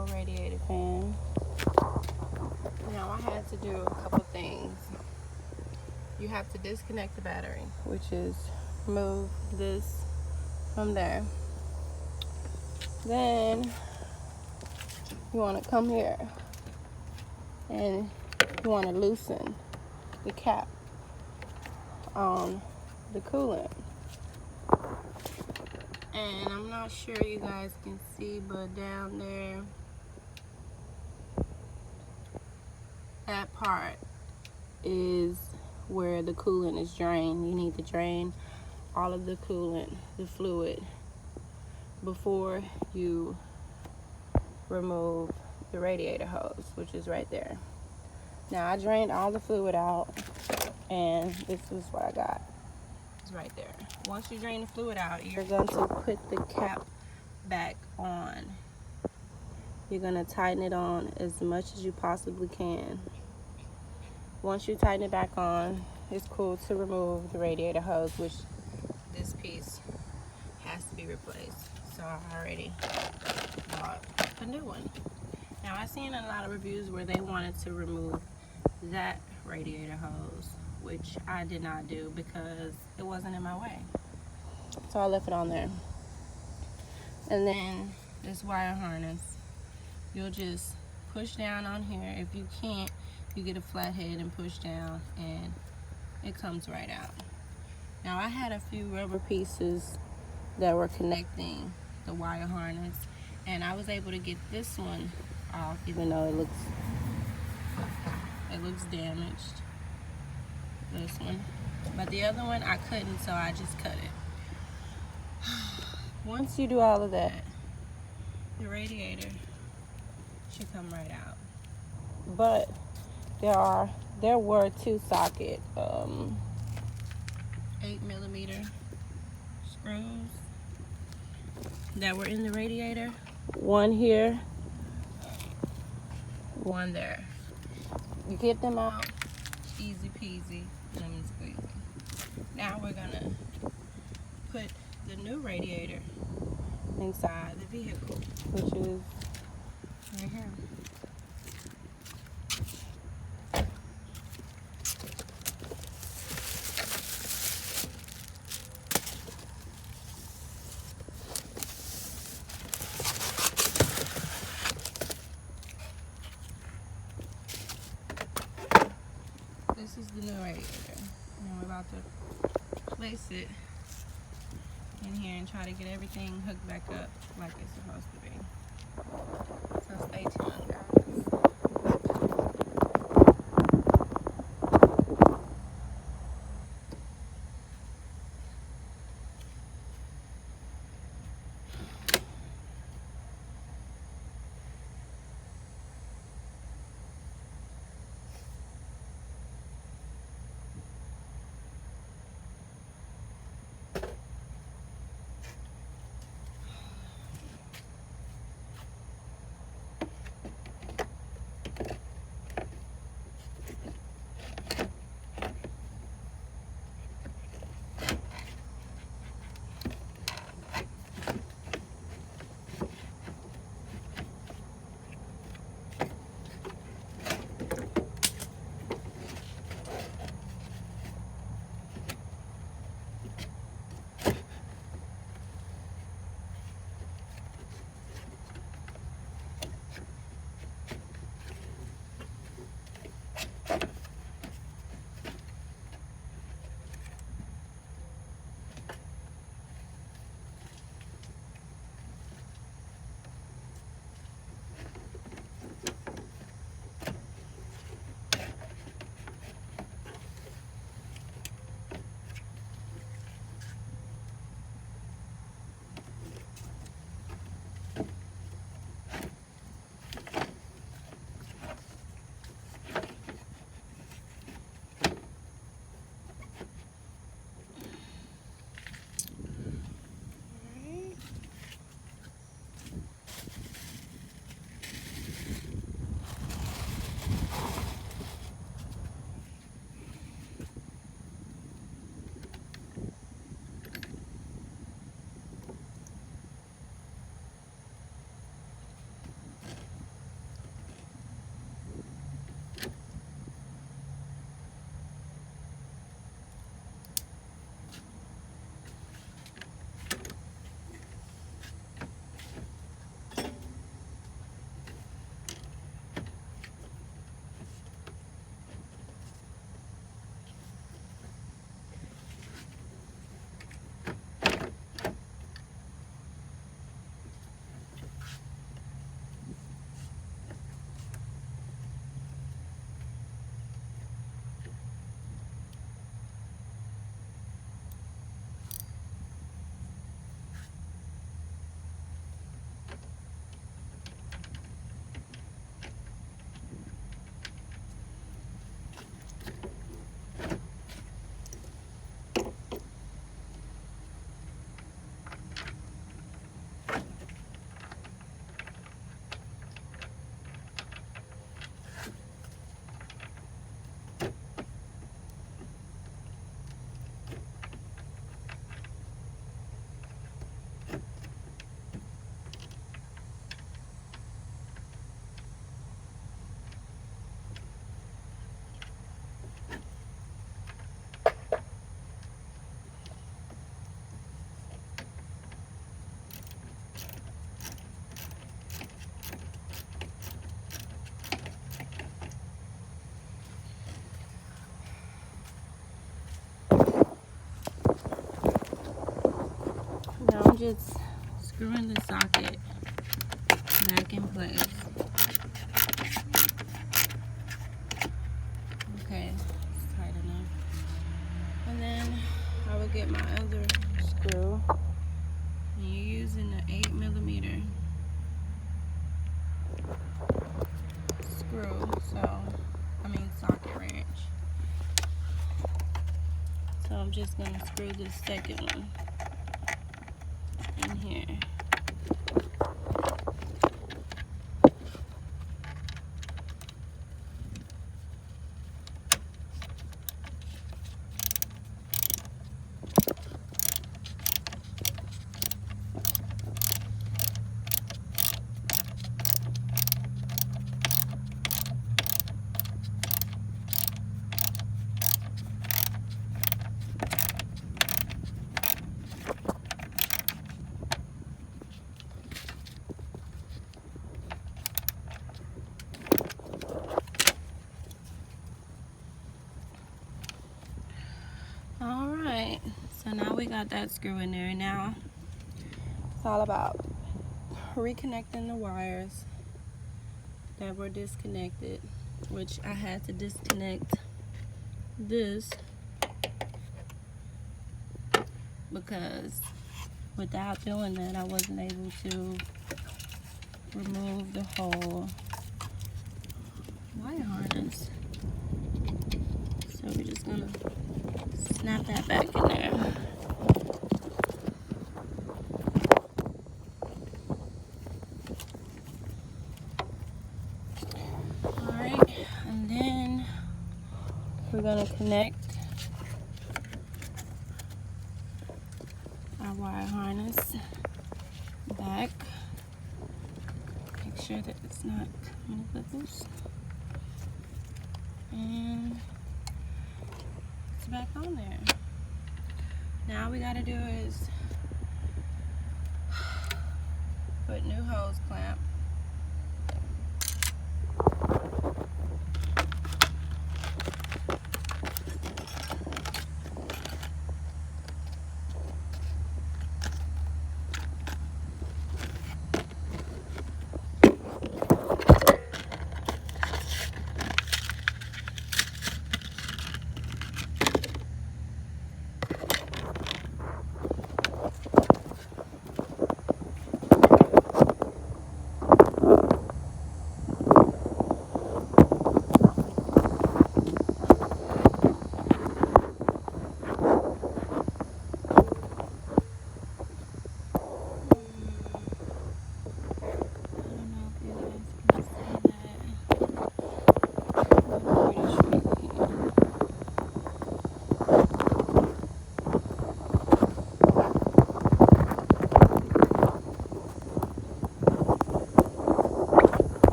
old radiator fan. Now I had to do a couple things. You have to disconnect the battery, which is remove this from there. Then you want to come here and you want to loosen the cap on the coolant. And I'm not sure you guys can see, but down there, that part is where the coolant is drained. You need to drain all of the coolant, the fluid, before you remove the radiator hose, which is right there. Now I drained all the fluid out, and this is what I got. It's right there. Once you drain the fluid out, you're going to put the cap back on. You're going to tighten it on as much as you possibly can. Once you tighten it back on, it's cool to remove the radiator hose, which this piece has to be replaced. So I already bought a new one. Now I've seen a lot of reviews where they wanted to remove that radiator hose, which I did not do because it wasn't in my way. So I left it on there. And then this wire harness, you'll just push down on here. If you can't, you get a flat head and push down and it comes right out. Now I had a few rubber pieces that were connecting the wire harness, and I was able to get this one off, even though it looks damaged, this one. But the other one I couldn't, so I just cut it. Once you do all of that, the radiator should come right out. But there were two socket 8mm screws that were in the radiator. One here, one there. You get them out, easy peasy, lemon squeezy. Now we're gonna put the new radiator inside the vehicle, which is right here. This is the new radiator. Now we're about to place it in here and try to get everything hooked back up like it's supposed to be. So stay tuned, guys. just screwing the socket back in place. Okay, it's tight enough. And then I will get my other screw. And you're using the 8mm screw, socket wrench. So I'm just gonna screw this second one in here. Alright, so now we got that screw in there. Now it's all about reconnecting the wires that were disconnected, which I had to disconnect this because without doing that I wasn't able to remove the whole wire harness. So we're just gonna snap that back in there. Alright, and then we're gonna connect our wire harness back. Make sure that it's not coming loose. And it's back on there. Now all we gotta do is put new hose clamp.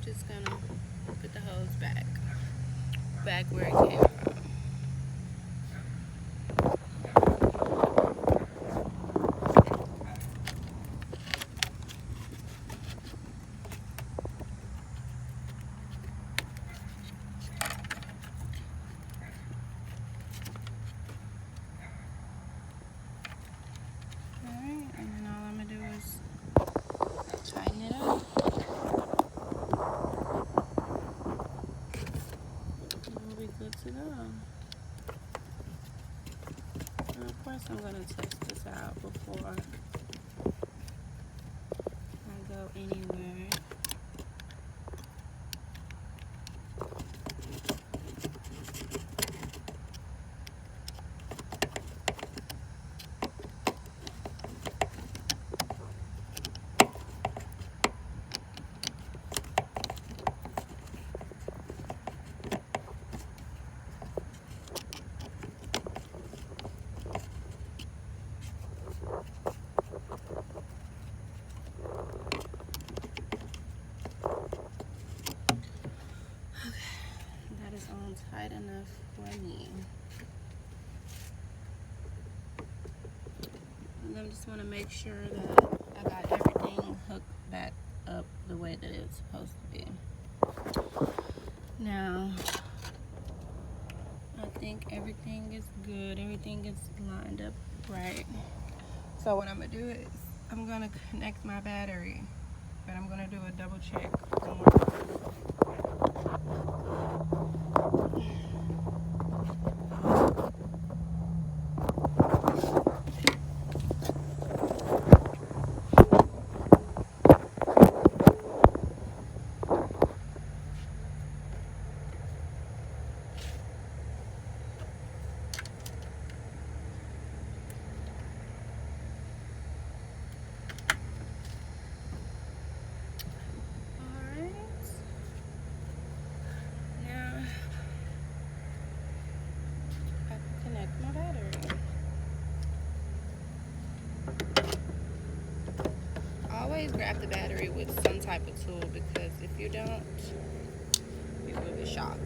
Just gonna put the hose back where it came from. Alright, and then all I'm gonna do is tighten it up. Good to go. And of course I'm going to test this out before I go anywhere. enough for me. And I just want to make sure that I got everything hooked back up the way that it's supposed to be. Now, I think everything is good. Everything is lined up right. So what I'm gonna do is I'm gonna connect my battery, but I'm gonna do a double check. Always grab the battery with some type of tool, because if you don't, you will be shocked.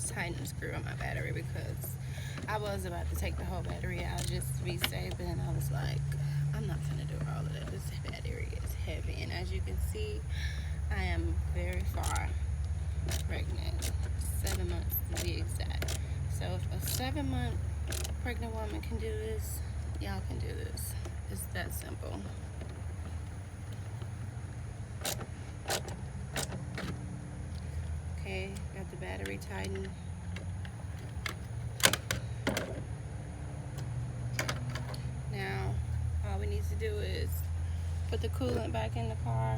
Tighten the screw on my battery, because I was about to take the whole battery out just to be safe, and I was like, I'm not gonna do all of that. This battery is heavy, and as you can see, I am very far pregnant, 7 months to be exact. So if a 7-month pregnant woman can do this, y'all can do this. It's that simple. Okay, got the battery tightened. Now, all we need to do is put the coolant back in the car,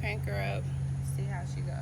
crank her up, see how she goes.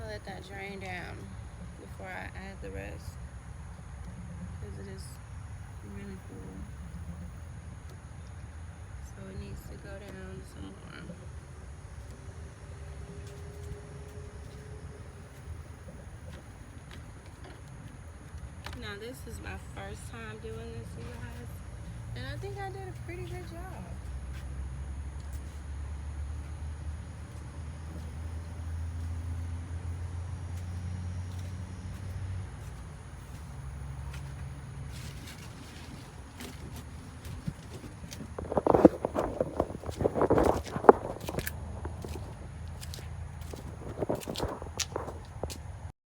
Let that drain down before I add the rest, because it is really full, so it needs to go down some more. Now this is my first time doing this, you guys, and I think I did a pretty good job.